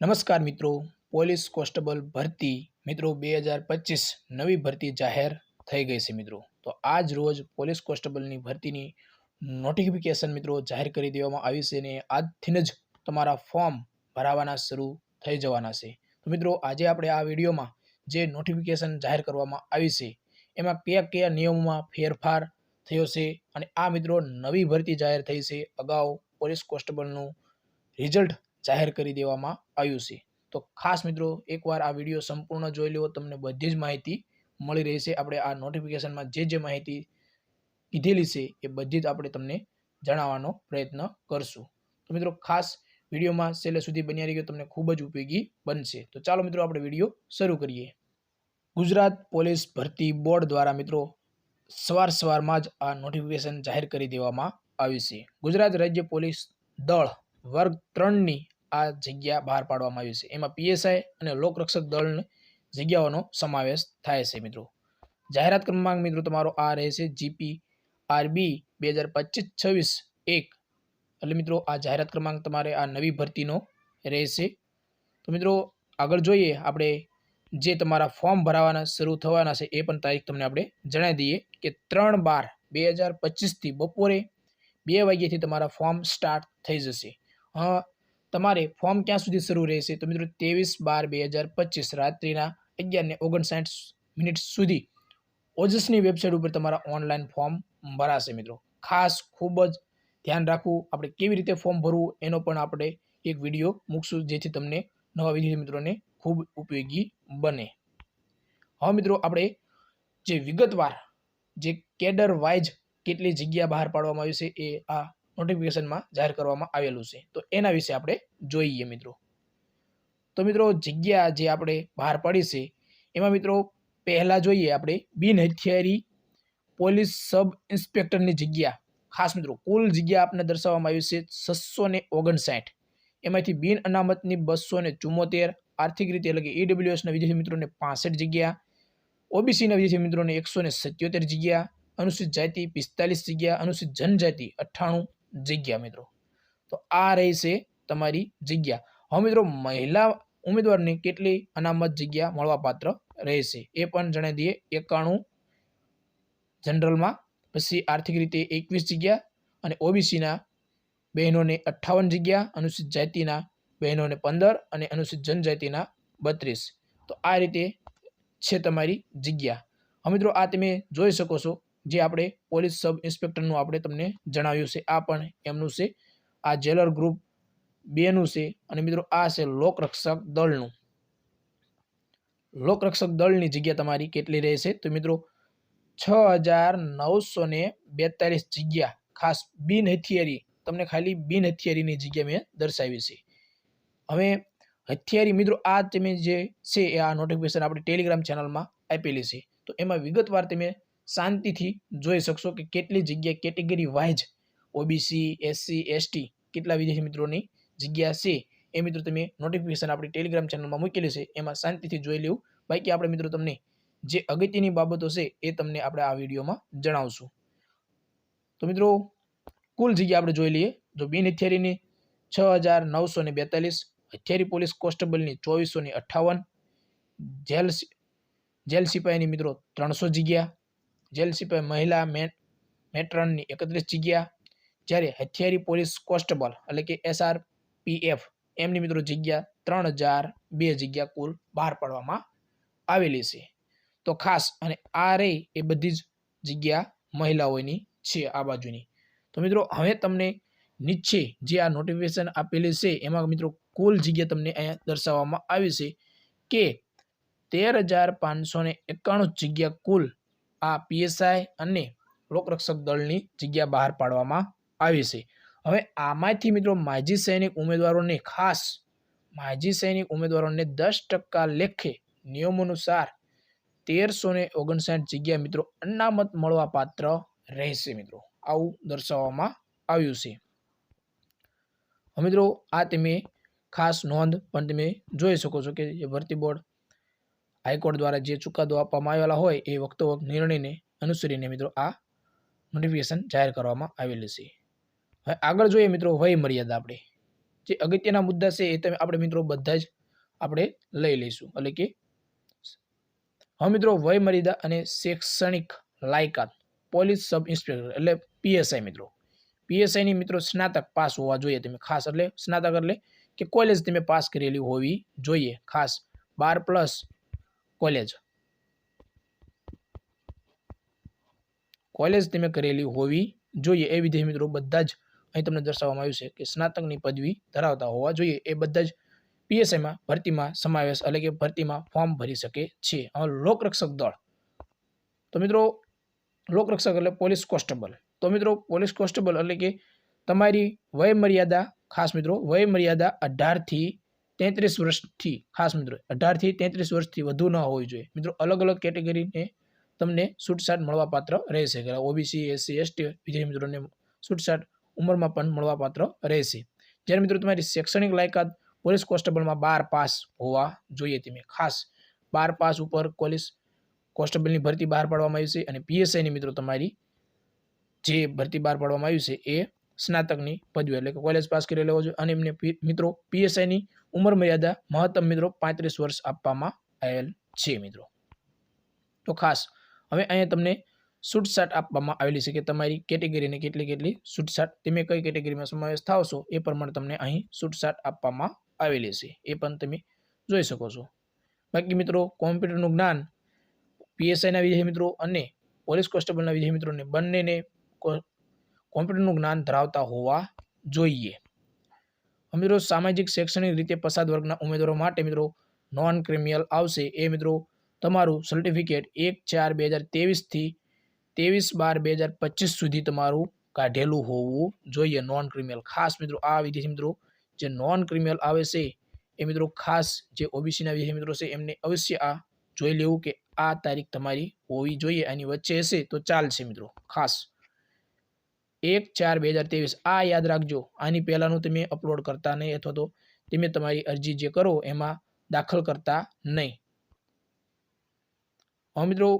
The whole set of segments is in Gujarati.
નમસ્કાર મિત્રો, પોલીસ કોન્સ્ટેબલ ભરતી મિત્રો 2025 નવી ભરતી જાહેર થઈ ગઈ છે મિત્રો। તો આજ રોજ પોલીસ કોન્સ્ટેબલની ભરતીની નોટિફિકેશન મિત્રો જાહેર કરી દેવામાં આવી છે અને આજથી જ તમારા ફોર્મ ભરાવાના શરૂ થઈ જવાના છે। તો મિત્રો આજે આપણે આ વિડીયોમાં જે નોટિફિકેશન જાહેર કરવામાં આવી છે એમાં કયા કયા નિયમોમાં ફેરફાર થયો છે અને આ મિત્રો નવી ભરતી જાહેર થઈ છે। અગાઉ પોલીસ કોન્સ્ટેબલનું રિઝલ્ટ જાહેર કરી દેવામાં આવ્યું છે। તો ખાસ મિત્રો એકવાર આ વિડીયો સંપૂર્ણ જોઈ લો, તમને બધી જ માહિતી મળી રહેશે। આપણે આ નોટિફિકેશનમાં જે માહિતી કીધેલી છે એ બધી જ આપણે તમને જણાવવાનો પ્રયત્ન કરશું। તો મિત્રો ખાસ વિડીયોમાં છેલ્લે સુધી બન્યા રહીજો, તમને ખૂબ જ ઉપયોગી બનશે। તો ચાલો મિત્રો આપણે વિડીયો શરૂ કરીએ। ગુજરાત પોલીસ ભરતી બોર્ડ દ્વારા મિત્રો સવારમાં જ આ નોટિફિકેશન જાહેર કરી દેવામાં આવ્યું છે। ગુજરાત રાજ્ય પોલીસ દળ વર્ગ 3ની આ જગ્યા બહાર પાડવામાં આવી છે। એમાં પીએસઆઈ અને લોકરક્ષક દળની જગ્યાઓનો સમાવેશ થાય છે મિત્રો। જાહેરાત ક્રમાંક મિત્રો તમારો આ રહેશે GPRB 2025-26 1। એટલે મિત્રો આ જાહેરાત ક્રમાંક તમારે આ નવી ભરતીનો રહેશે। તો મિત્રો આગળ જોઈએ આપણે જે તમારા ફોર્મ ભરાવાના શરૂ થવાના છે એ પણ તારીખ તમને આપણે જણાવી દઈએ કે 3/12/2025 થી બપોરે 2 વાગ્યાથી તમારા ફોર્મ સ્ટાર્ટ થઈ જશે। તમારે ફોર્મ ક્યાં સુધી શરૂ રહેશે તો મિત્રો 23/12/2025 રાત્રિના 11:59 સુધી ઓજસની વેબસાઇટ ઉપર તમારા ઓનલાઈન ફોર્મ ભરાશે મિત્રો। ખાસ ખૂબ જ ધ્યાન રાખવું, આપણે કેવી રીતે ફોર્મ ભરવું એનો પણ આપણે એક વિડીયો મૂકશું જેથી તમને નવા વિદ્યાર્થી મિત્રોને ખૂબ ઉપયોગી બને। હવે મિત્રો આપણે જે વિગતવાર જે કેડર વાઇઝ કેટલી જગ્યા બહાર પાડવામાં આવી છે એ આ નોટિફિકેશનમાં જાહેર કરવામાં આવેલું છે, તો એના વિશે આપણે જોઈએ મિત્રો। તો મિત્રો જગ્યા જે આપણે બહાર પાડી છે એમાં મિત્રો પહેલા જોઈએ આપણે બિન હથિયારી પોલીસ સબ ઇન્સ્પેક્ટરની જગ્યા। ખાસ મિત્રો કુલ જગ્યા આપને દર્શાવવામાં આવી છે 659, એમાંથી બિન અનામતની 274, આર્થિક રીતે એટલે કે ઈડબ્લ્યુએસના વિદ્યાર્થી મિત્રોને 65 જગ્યા, ઓબીસીના વિદ્યાર્થી મિત્રોને 177 જગ્યા, અનુસૂચિત જાતિ 45 જગ્યા, અનુસૂચિત જનજાતિ 98 જગ્યા મિત્રો। તો આ રહેશે તમારી જગ્યા। હવે મિત્રો મહિલા ઉમેદવારને કેટલી અનામત જગ્યા મળવાપાત્ર રહેશે એ પણ જણાવી દઈએ। 91 જનરલમાં, પછી આર્થિક રીતે 21 જગ્યા અને ઓબીસીના બહેનોને 58 જગ્યા, અનુસૂચિત જાતિના બહેનોને 15 અને અનુસૂચિત જનજાતિના 32। તો આ રીતે છે તમારી જગ્યા। હવે મિત્રો આ તમે જોઈ શકો છો જે આપણે પોલીસ સબ ઇન્સ્પેક્ટરનું આપણે તમને જણાવ્યું છે, આ પણ એમનું છે। આ જેલર ગ્રુપ 2નું છે અને મિત્રો આ છે લોકરક્ષક દળનું। લોકરક્ષક દળની જગ્યા તમારી કેટલી રહેશે તો મિત્રો 6942 જગ્યા। ખાસ બિન હથિયારી, તમને ખાલી બિન હથિયારીની જગ્યા મેં દર્શાવી છે। હવે હથિયારી મિત્રો આ તમે જે છે એ આ નોટિફિકેશન આપણે ટેલિગ્રામ ચેનલમાં આપેલી છે, તો એમાં વિગતવાર તમે શાંતિથી જોઈ શકશો કે કેટલી જગ્યા category wise OBC, SC, ST કેટલા વિદ્યાર્થી મિત્રોની જગ્યા છે એ મિત્રો તમે નોટિફિકેશન આપણી ટેલિગ્રામ ચેનલમાં મૂકેલી છે, એમાં શાંતિથી જોઈ લેવું। બાકી આપણે મિત્રો તમને જે અગત્યની બાબતો છે એ તમને આપણે આ વિડીયોમાં જણાવશું। તો મિત્રો કુલ જગ્યા આપણે જોઈ લઈએ। જો બિન હથિયારીની 6942, હથિયારી પોલીસ કોન્સ્ટેબલની 2458, જેલ સિપાહીની મિત્રો 300 જગ્યા, જેલ સિપાહી મહિલા મેટ્રનની 31 જગ્યા, જ્યારે હથિયારી પોલીસ કોન્સ્ટેબલ એટલે કે SRPF એમની મિત્રો જગ્યા 3002 જગ્યા કુલ બહાર પાડવામાં આવેલી છે। તો ખાસ અને આ રહી એ બધી જ જગ્યા મહિલાઓની છે આ બાજુની। તો મિત્રો હવે તમને નીચે જે આ નોટિફિકેશન આપેલી છે એમાં મિત્રો કુલ જગ્યા તમને અહીંયા દર્શાવવામાં આવી છે કે 13591 જગ્યા કુલ આ પીએસઆઈ અને લોકરક્ષક દળની જગ્યા બહાર પાડવામાં આવી છે। હવે આમાંથી મિત્રો માજી સૈનિક ઉમેદવારોને ખાસ માજી સૈનિક ઉમેદવારોને 10% લેખે નિયમો અનુસાર 1359 જગ્યા મિત્રો અનામત મળવા પાત્ર રહેશે મિત્રો, આવું દર્શાવવામાં આવ્યું છે। હવે મિત્રો આ તમે ખાસ નોંધ પણ તમે જોઈ શકો છો કે જે ભરતી બોર્ડ હાઈકોર્ટ દ્વારા જે ચુકાદો આપવામાં આવેલા હોય એ વખતોવખત નિર્ણયને અનુસરીને મિત્રો આ નોટિફિકેશન જાહેર કરવામાં આવેલી છે। હવે આગળ જોઈએ મિત્રો વય મર્યાદા આપણે જે અગત્યના મુદ્દા છે એ તમે આપણે મિત્રો બધા જ આપણે લઈ લઈશું. એટલે કે હવે મિત્રો વય મર્યાદા અને શૈક્ષણિક લાયકાત પોલીસ સબ ઇન્સ્પેક્ટર એટલે પીએસઆઈ મિત્રો. પીએસઆઈની મિત્રો સ્નાતક પાસ હોવા જોઈએ તમે ખાસ. એટલે સ્નાતક એટલે કે કોલેજ તમે પાસ કરેલી હોવી જોઈએ ખાસ 12+ કોલેજ તમે કરેલી હોવી જોઈએ. એ વિધેય મિત્રો બધા જ અહીં તમને દર્શાવવામાં આવ્યું છે કે સ્નાતકની પદવી ધરાવતા હોવા જોઈએ. એ બધા જ પીએસઆઈમાં ભરતીમાં સમાવેશ એટલે કે ભરતીમાં ફોર્મ ભરી શકે છે. હવે લોકરક્ષક દળ તો મિત્રો લોકરક્ષક એટલે પોલીસ કોન્સ્ટેબલ. તો મિત્રો પોલીસ કોન્સ્ટેબલ એટલે કે તમારી વય મર્યાદા ખાસ મિત્રો વય મર્યાદા 18 થી 33 વર્ષથી ખાસ મિત્રો 18 થી 33 વર્ષથી વધુ ન હોવી જોઈએ. મિત્રો અલગ અલગ કેટેગરીને તમને છૂટછાટ મળવાપાત્ર રહેશે. ઓબીસી એસસી એસટી વિદ્યાર્થી મિત્રોને છૂટછાટ ઉંમરમાં પણ મળવાપાત્ર રહેશે. જ્યારે મિત્રો તમારી શૈક્ષણિક લાયકાત પોલીસ કોન્સ્ટેબલમાં 12 પાસ હોવા જોઈએ. તમે ખાસ 12 પાસ ઉપર પોલીસ કોન્સ્ટેબલની ભરતી બહાર પાડવામાં આવી છે. અને પીએસઆઈની મિત્રો તમારી જે ભરતી બહાર પાડવામાં આવી છે એ સ્નાતકની પદવી એટલે કે કોલેજ પાસ કરી લેવો જોઈએ. અને એમને મિત્રો પીએસઆઈની ઉંમર મર્યાદા મહત્તમ મિત્રો 35 વર્ષ આપવામાં આવેલ છે મિત્રો. તો ખાસ હવે અહીંયા તમને છૂટછાટ આપવામાં આવેલી છે કે તમારી કેટેગરીને કેટલી છૂટછાટ તમે કઈ કેટેગરીમાં સમાવેશ થાવ છો એ પ્રમાણે તમને અહીં છૂટછાટ આપવામાં આવેલી છે. એ પણ તમે જોઈ શકો છો. બાકી મિત્રો કોમ્પ્યુટરનું જ્ઞાન પીએસઆઈના વિદ્યાર્થી મિત્રો અને પોલીસ કોન્સ્ટેબલના વિદ્યાર્થી મિત્રોને બંનેને કોમ્પ્યુટરનું જ્ઞાન ધરાવતા હોવા જોઈએ. મિત્રો સામાજિક શૈક્ષણિક રીતે પછાત વર્ગના ઉમેદવારો માટે મિત્રો નોન ક્રિમિનલ આવશે. એ મિત્રો તમારું સર્ટિફિકેટ 1/4/2023 થી 23/12/2025 સુધી તમારું કાઢેલું હોવું જોઈએ. નોન ક્રિમિનલ ખાસ મિત્રો આ વિદ્યાર્થી મિત્રો જે નોન ક્રિમિનલ આવે છે એ મિત્રો ખાસ જે ઓબીસીના વિદ્યાર્થી મિત્રો છે એમને અવશ્ય આ જોઈ લેવું કે આ તારીખ તમારી હોવી જોઈએ. આની વચ્ચે હશે તો ચાલશે મિત્રો. ખાસ 1/4/2023 આ યાદ રાખજો. આની પહેલાનું તમે અપલોડ કરતા નહીં અથવા તો તમે તમારી અરજી જે કરો એમાં દાખલ કરતા નહીં. હવે મિત્રો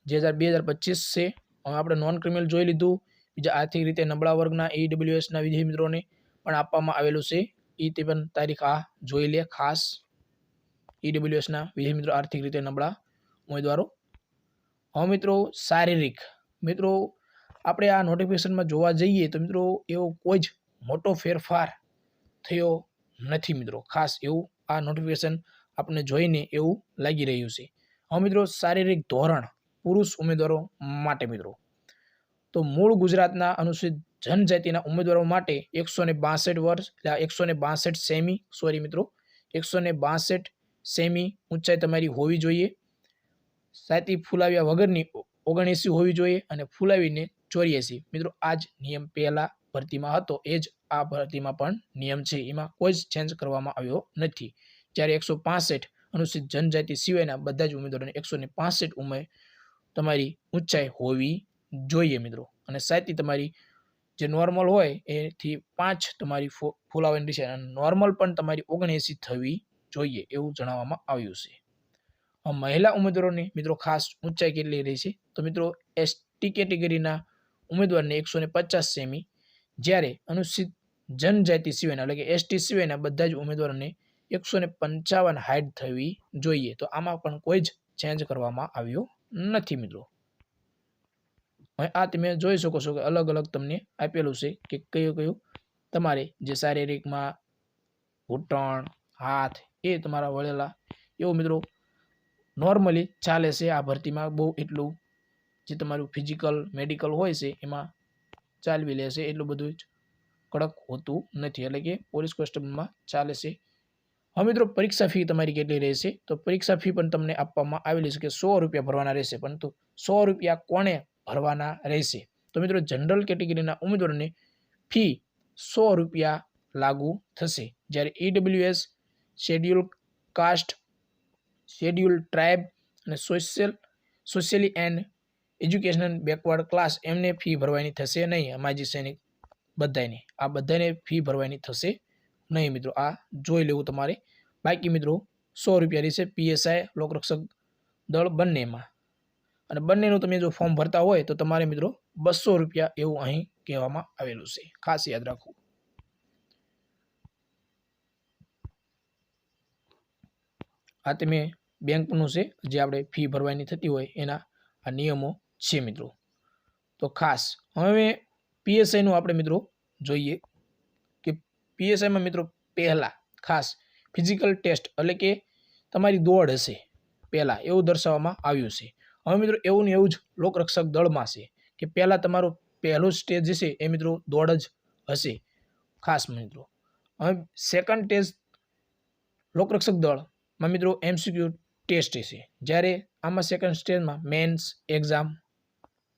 2025 છે. હવે આપણે નોન ક્રિમિનલ જોઈ લીધું. બીજા આર્થિક રીતે નબળા વર્ગના ઈડબ્લ્યુએસના વિદ્યાર્થી મિત્રોને પણ આપવામાં આવેલું છે. એ તે પણ તારીખ આ જોઈ લે ખાસ. ઈડબ્લ્યુએસના વિદ્યાર્થી મિત્રો આર્થિક રીતે નબળા ઉમેદવારો. હવે મિત્રો શારીરિક મિત્રો આપણે આ નોટિફિકેશનમાં જોવા જઈએ તો મિત્રો એવો કોઈ જ મોટો ફેરફાર થયો નથી મિત્રો. ખાસ એવું આ નોટિફિકેશન આપણને જોઈને એવું લાગી રહ્યું છે. હવે મિત્રો શારીરિક ધોરણ પુરુષ ઉમેદવારો માટે મિત્રો તો મૂળ ગુજરાતના અનુસૂચિત જનજાતિના ઉમેદવારો માટે 162 વર્ષ એટલે 162 સેમી 162 સેમી ઊંચાઈ તમારી હોવી જોઈએ. છાતી ફૂલાવ્યા વગરની 79 હોવી જોઈએ અને ફૂલાવીને 84. મિત્રો આ જ નિયમ પહેલા ભરતીમાં હતો એ જ આ ભરતીમાં પણ નિયમ છે. એમાં કોઈ જ ચેન્જ કરવામાં આવ્યો નથી. જ્યારે 165 અનુસૂચિત જનજાતિ સિવાયના બધા જ ઉમેદવારોને 165 તમારી ઊંચાઈ હોવી જોઈએ મિત્રો. અને છાતી તમારી જે નોર્મલ હોય એથી 5 તમારી ફૂલાવાની રહેશે અને નોર્મલ પણ તમારી 79 થવી જોઈએ એવું જણાવવામાં આવ્યું છે. મહિલા ઉમેદવારોની મિત્રો ખાસ ઊંચાઈ કેટલી રહેશે તો મિત્રો એસટી કેટેગરીના ઉમેદવારને 150 સેમી, જ્યારે અનુસૂચિત જનજાતિ સિવાયના એટલે કે એસટી સિવાયના બધા જ ઉમેદવારોને 155 હાઇટ થવી જોઈએ. તો આમાં પણ કોઈ જ ચેન્જ કરવામાં આવ્યો નથી મિત્રો. હવે આ તમે જોઈ શકો છો કે અલગ અલગ તમને આપેલું છે કે કયું તમારે જે શારીરિકમાં ઘૂંટણ હાથ એ તમારા વળેલા એવું મિત્રો નોર્મલી ચાલે છે. આ ભરતીમાં બહુ એટલું જે તમારું ફિઝિકલ મેડિકલ હોય છે એમાં ચાલવી લેશે એટલું બધું જ કડક હોતું નથી. એટલે કે પોલીસ કોન્સ્ટેબલમાં ચાલે છે. હવે મિત્રો પરીક્ષા ફી તમારી કેટલી રહેશે તો પરીક્ષા ફી પણ તમને આપવામાં આવેલી છે કે 100 રૂપિયા ભરવાના રહેશે. પરંતુ 100 રૂપિયા કોને ભરવાના રહેશે તો મિત્રો જનરલ કેટેગરીના ઉમેદવારોને ફી 100 રૂપિયા લાગુ થશે. જ્યારે EWS schedule caste schedule tribe અને socially and educational backward class એમને ફી ભરવાની થશે નહીં. માજી સૈનિક બધાને આ બધાને ફી ભરવાની થશે નહીં મિત્રો. આ જોઈ લેવું તમારે. બાકી મિત્રો 100 રૂપિયા રહેશે પીએસઆઈ લોકરક્ષક દળ બંનેમાં. અને બંનેનું તમે જો ફોર્મ ભરતા હોય તો તમારે મિત્રો 200 રૂપિયા એવું અહીં કહેવામાં આવેલું છે. ખાસ યાદ રાખવું. આ તમે બેંકનું છે જે આપણે ફી ભરવાની થતી હોય એના આ નિયમો છે મિત્રો. તો ખાસ હવે પીએસઆઈનું આપણે મિત્રો જોઈએ કે પીએસઆઈમાં મિત્રો પહેલાં ખાસ ફિઝિકલ ટેસ્ટ એટલે કે તમારી દોડ હશે પહેલાં એવું દર્શાવવામાં આવ્યું છે. હવે મિત્રો એવું ને એવું જ લોકરક્ષક દળમાં છે કે પહેલાં તમારું પહેલું સ્ટેજ છે એ મિત્રો દોડ જ હશે ખાસ મિત્રો. હવે સેકન્ડ ટેસ્ટ લોકરક્ષક દળમાં મિત્રો એમસીક્યુ ટેસ્ટ છે, જ્યારે આમાં સેકન્ડ સ્ટેજમાં મેન્સ એક્ઝામ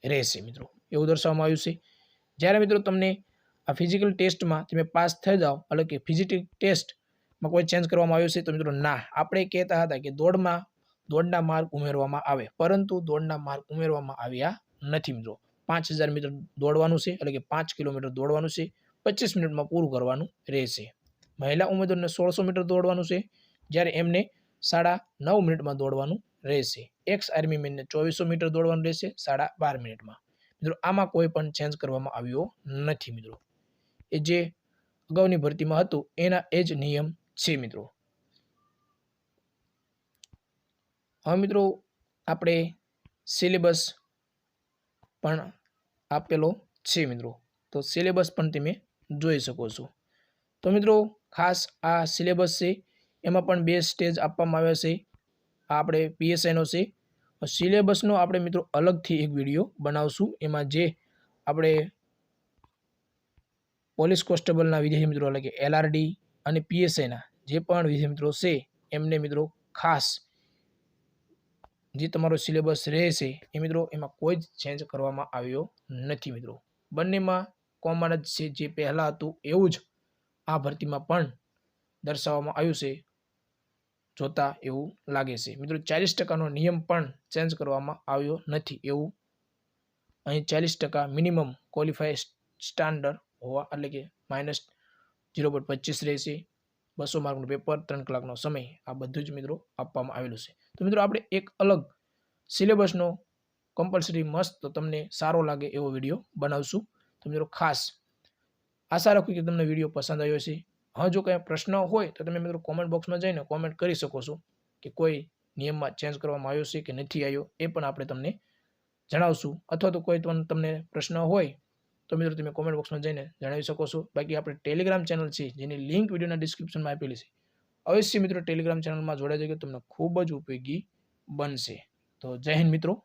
રહેશે મિત્રો એવું દર્શાવવામાં આવ્યું છે. જ્યારે મિત્રો તમને આ ફિઝિકલ ટેસ્ટમાં તમે પાસ થઈ જાઓ એટલે કે ફિઝિકલ ટેસ્ટમાં કોઈ ચેન્જ કરવામાં આવ્યું છે તો મિત્રો ના, આપણે કહેતા હતા કે દોડના માર્ક ઉમેરવામાં આવે, પરંતુ દોડના માર્ક ઉમેરવામાં આવ્યા નથી મિત્રો. 5000 મીટર દોડવાનું છે એટલે કે 5 કિલોમીટર દોડવાનું છે, 25 મિનિટમાં પૂરું કરવાનું રહેશે. મહિલા ઉમેદવારને 1600 મીટર દોડવાનું છે, જ્યારે એમને 9.5 મિનિટમાં દોડવાનું રહેશે. એક્સ આર્મી મેનને 2400 મીટર દોડવાનું રહેશે 12.5 મિનિટમાં. મિત્રો આમાં કોઈ પણ ચેન્જ કરવામાં આવ્યો નથી મિત્રો. એ જે અગાઉની ભરતીમાં હતું એના એ જ નિયમ છે મિત્રો. હવે મિત્રો આપણે સિલેબસ પણ આપેલો છે મિત્રો, તો સિલેબસ પણ તમે જોઈ શકો છો. તો મિત્રો ખાસ આ સિલેબસ છે એમાં પણ 2 સ્ટેજ આપવામાં આવ્યા છે. આ આપણે પીએસઆઈનો છે. સિલેબસનો આપણે મિત્રો અલગથી એક વિડીયો બનાવશું, એમાં જે આપણે પોલીસ કોન્સ્ટેબલના વિદ્યાર્થી મિત્રો એટલે કે એલઆરડી અને પીએસઆઈના જે પણ વિદ્યાર્થી મિત્રો છે એમને મિત્રો ખાસ જે તમારો સિલેબસ રહેશે એ મિત્રો એમાં કોઈ જ ચેન્જ કરવામાં આવ્યો નથી મિત્રો. બંનેમાં કોમન જ છે, જે પહેલાં હતું એવું જ આ ભરતીમાં પણ દર્શાવવામાં આવ્યું છે, જોતા એવું લાગે છે મિત્રો. 40% નિયમ પણ ચેન્જ કરવામાં આવ્યો નથી. એવું અહીં 40% મિનિમમ ક્વોલિફાય સ્ટાન્ડર્ડ હોવા એટલે કે -0.25 રહેશે. 200 માર્કનું પેપર, 3 કલાકનો સમય, આ બધું જ મિત્રો આપવામાં આવેલું છે. તો મિત્રો આપણે એક અલગ સિલેબસનો કમ્પલસરી મસ્ત તમને સારો લાગે એવો વિડીયો બનાવશું. તો મિત્રો ખાસ આશા રાખું કે તમને વિડીયો પસંદ આવ્યો છે. હા, જો કંઈ પ્રશ્ન હોય તો તમે મિત્રો કોમેન્ટ બોક્સમાં જઈને કોમેન્ટ કરી શકો છો કે કોઈ નિયમમાં ચેન્જ કરવામાં આવ્યો છે કે નથી આવ્યો, એ પણ આપણે તમને જણાવશું. અથવા તો કોઈ તમને પ્રશ્ન હોય તો મિત્રો તમે કોમેન્ટ બોક્સમાં જઈને જણાવી શકો છો. બાકી આપણે ટેલિગ્રામ ચેનલ છે જેની લિંક વિડીયોના ડિસ્ક્રિપ્શનમાં આપેલી છે. અવશ્ય મિત્રો ટેલિગ્રામ ચેનલમાં જોડાઈ જજો, તમને ખૂબ જ ઉપયોગી બનશે. તો જય હિન્દ મિત્રો.